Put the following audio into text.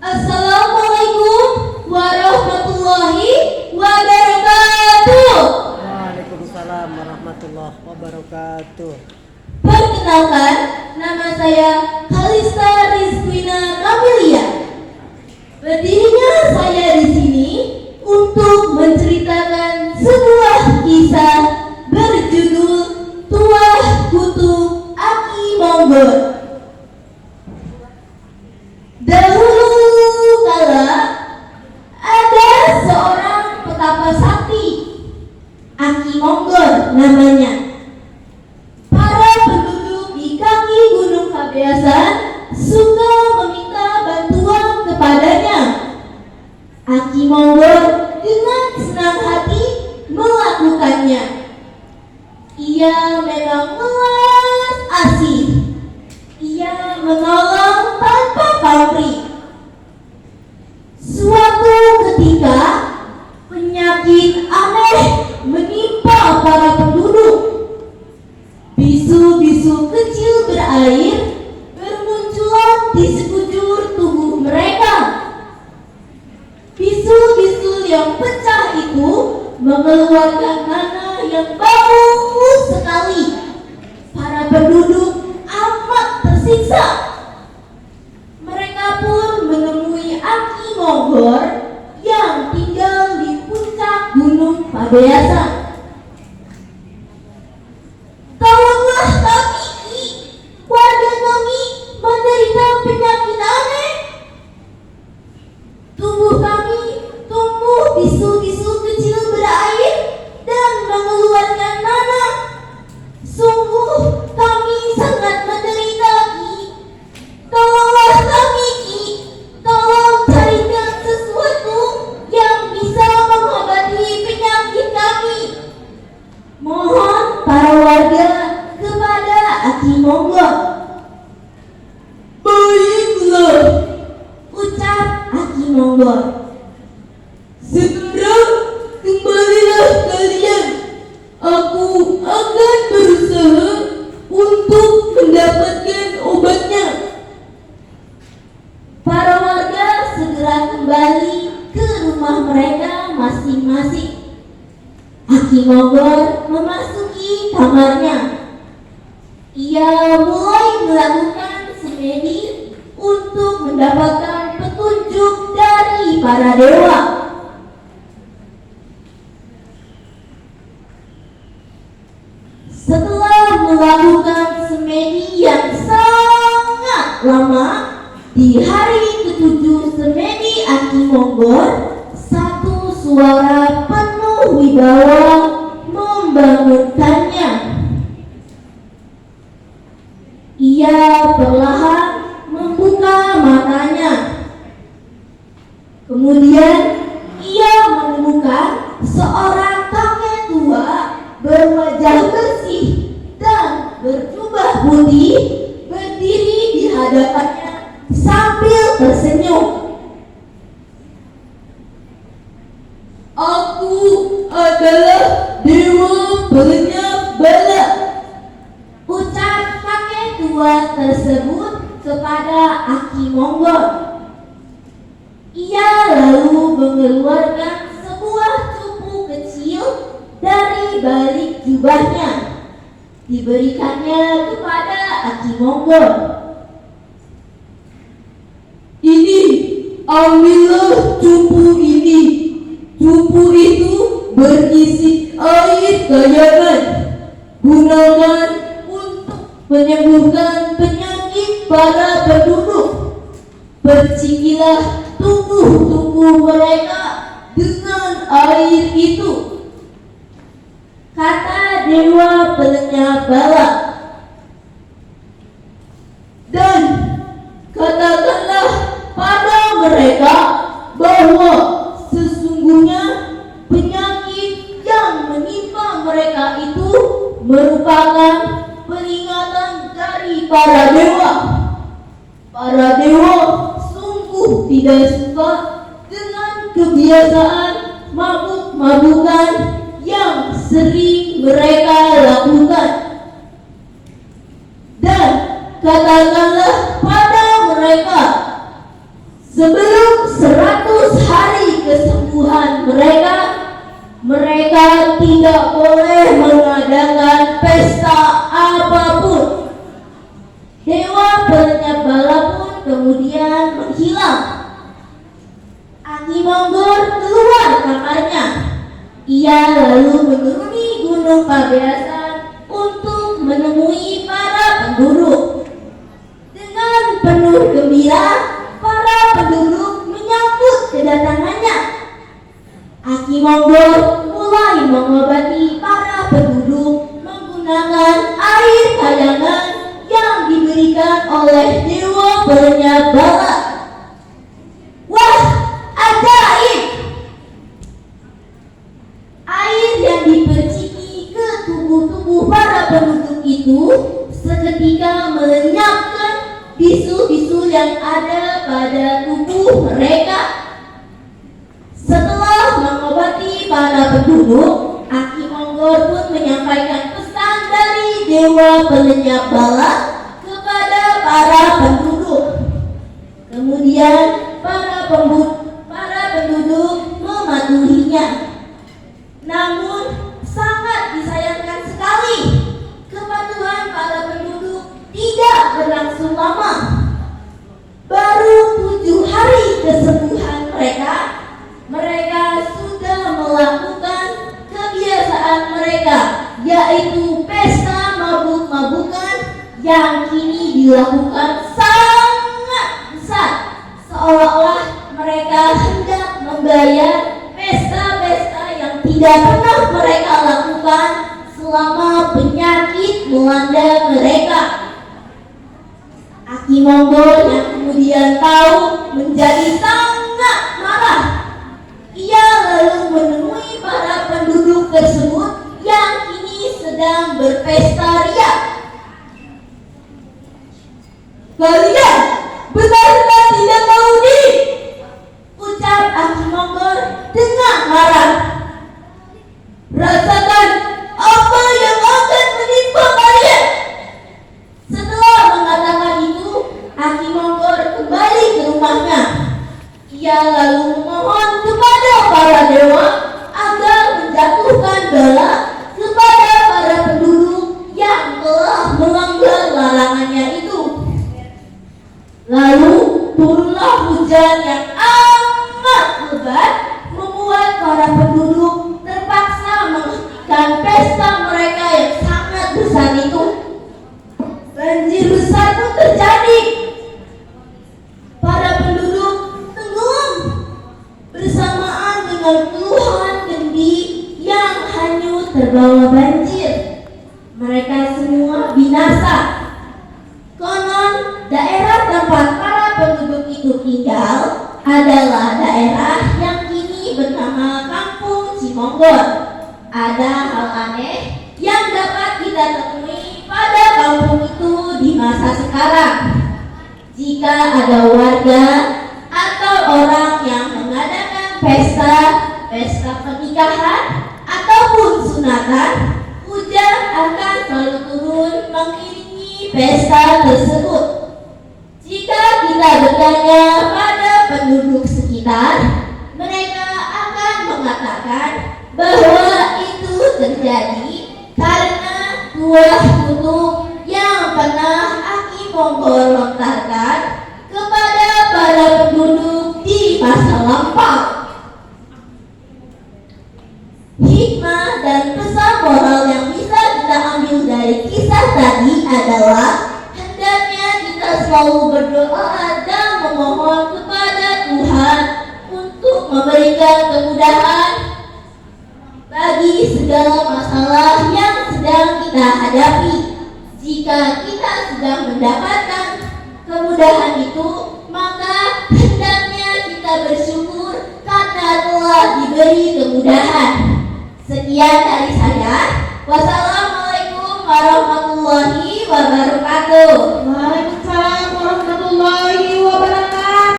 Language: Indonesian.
Assalamualaikum warahmatullahi wabarakatuh. Waalaikumsalam warahmatullahi wabarakatuh. Perkenalkan, nama saya Kalista Rizkwina Kamelia. Berdirinya saya di sini untuk menceritakan sebuah kisah berjudul Tuah Kutub Aki Monggol. Dahulu kala ada seorang petapa sakti, Aki Monggol namanya. Para penduduk di kaki Gunung Kabeasan suka meminta bantuan kepadanya. Aki Monggol dengan senang hati melakukannya. Ia memang welas asih. Ia menolong tanpa pamrih. Suatu ketika penyakit aneh menimpa para penduduk. Bisu-bisu kecil berair bermunculan di sekujur tubuh mereka. Bisu-bisu yang pecah itu mengeluarkan nanah yang bau sekali. Para penduduk amat tersiksa. Mereka pun menemui Aki Monggol yang tinggal di puncak Gunung Pabeasan. Tolonglah kami, Ki. Warga kami menderita penyakit aneh. Tubuh kami tumbuh bisu-bisu kecil berair dan mengeluarkan nanah. Sungguh kami sangat menderita, Ki. Tolonglah kami, Ki. Tolong carikan sesuatu yang bisa mengobati penyakit kami. Mohon para warga kepada Aki Monggol. Baiklah, ucap Aki Monggol. Sekarang kembalilah kalian. Aku akan berusaha untuk mendapatkan obatnya. Para warga segera kembali ke rumah mereka masing-masing. Aki Monggol memasuki kamarnya. Ia mulai melakukan semedi untuk mendapatkan petunjuk dari para dewa. Setelah melakukan semedi yang sangat lama, di hari ketujuh semedi Aki Monggol, satu suara penuh wibawa membangunkannya. Ia perlahan membuka matanya. Kemudian ia menemukan seorang kakek tua berwajah bersih dan berjubah putih berdiri di hadapannya sambil tersenyum. Aku adalah dewa penyebab bala, ucap kakek tua tersebut kepada Aki Monggol. Ia lalu mengeluarkan sebuah cupu kecil dari balik jubahnya. Diberikannya kepada Aki Monggol. Ini, ambillah cupu ini. Cupu itu berisi air gayangan. Gunakan untuk menyembuhkan penyakit para penduduk. Percikilah tubuh-tubuh mereka dengan air itu, kata dewa pelenyap bala. Dan katakanlah pada mereka bahwa sesungguhnya penyakit yang menimpa mereka itu merupakan peringatan dari para dewa. Para dewa sungguh tidak suka dengan kebiasaan mabuk-mabukan yang sering mereka lakukan. Dan katakanlah pada mereka, Sebelum 100 hari kesembuhan mereka, mereka tidak boleh mengadakan pesta apapun. Dewa pelenyap bala pun kemudian menghilang. Aki Monggol keluar kamarnya. Ia lalu menuruni Gunung Pabeasan untuk menemui para penduduk. Dengan penuh gembira, para penduduk menyambut kedatangannya. Aki Monggol mulai mengobati para penduduk menggunakan air kayangan yang diberikan oleh Dewa Pelenyap Bala. Wah, ajaib! Air yang diperciki ke tubuh-tubuh para penduduk itu seketika melenyapkan bisu-bisu yang ada pada tubuh mereka. Setelah mengobati para penduduk, Aki Monggol pun menyampaikan pesan dari Dewa Pelenyap Bala kepada para penduduk. Kemudian para penduduk mematuhinya. Namun sangat disayangkan sekali, kepatuhan para penduduk tidak berlangsung lama. Baru 7 hari kesembuhan mereka sudah melakukan kebiasaan mereka, yaitu pesta mabuk-mabukan yang kini dilakukan sangat besar, seolah-olah mereka hendak membayar pesta-pesta yang tidak pernah mereka lakukan selama penyakit melanda mereka. Aki Monggol yang kemudian tahu menjadi sangat marah. Ia lalu menemui para penduduk tersebut yang kini sedang berpesta ria. "Kalian benar-benar tidak tahu diri," ucap Aki Monggol dengan marah. "Rasakan apa yang akan menimpa kalian." Setelah mengatakan itu, Aki Monggol kembali ke rumahnya. Ia lalu memohon kepada para dewa agar menjatuhkan bala kepada para penduduk yang telah melanggar larangannya itu. Lalu turunlah hujan yang amat lebat, membuat para penduduk terpaksa menghentikan pesta mereka yang sangat besar itu. Banjir besar pun terjadi. Para penduduk tenggelam bersamaan dengan puluhan kendi yang hanyut terbawa banjir. Mereka semua binasa. Konon daerah tempat para penduduk itu tinggal adalah daerah yang kini bernama Kampung Cimonggol. Ada hal aneh yang dapat kita temui pada kampung itu di masa sekarang. Jika ada warga atau orang yang mengadakan pesta pernikahan ataupun sunatan, hujan akan selalu turun mengiringi pesta tersebut. Jika kita bertanya pada penduduk sekitar, mereka akan mengatakan bahwa itu terjadi karena buah kutuk yang pernah Aki Monggol lontarkan kepada para penduduk di masa lampau. Hikmah dan pesan moral yang bisa kita ambil dari kisah tadi adalah hendaknya kita selalu berdoa dan memohon kepada Tuhan untuk memberikan kemudahan bagi segala masalah yang sedang kita hadapi. Jika kita sudah mendapatkan kemudahan itu, maka hendaknya kita bersyukur karena telah diberi kemudahan. Sekian dari saya. Wassalamualaikum warahmatullahi wabarakatuh.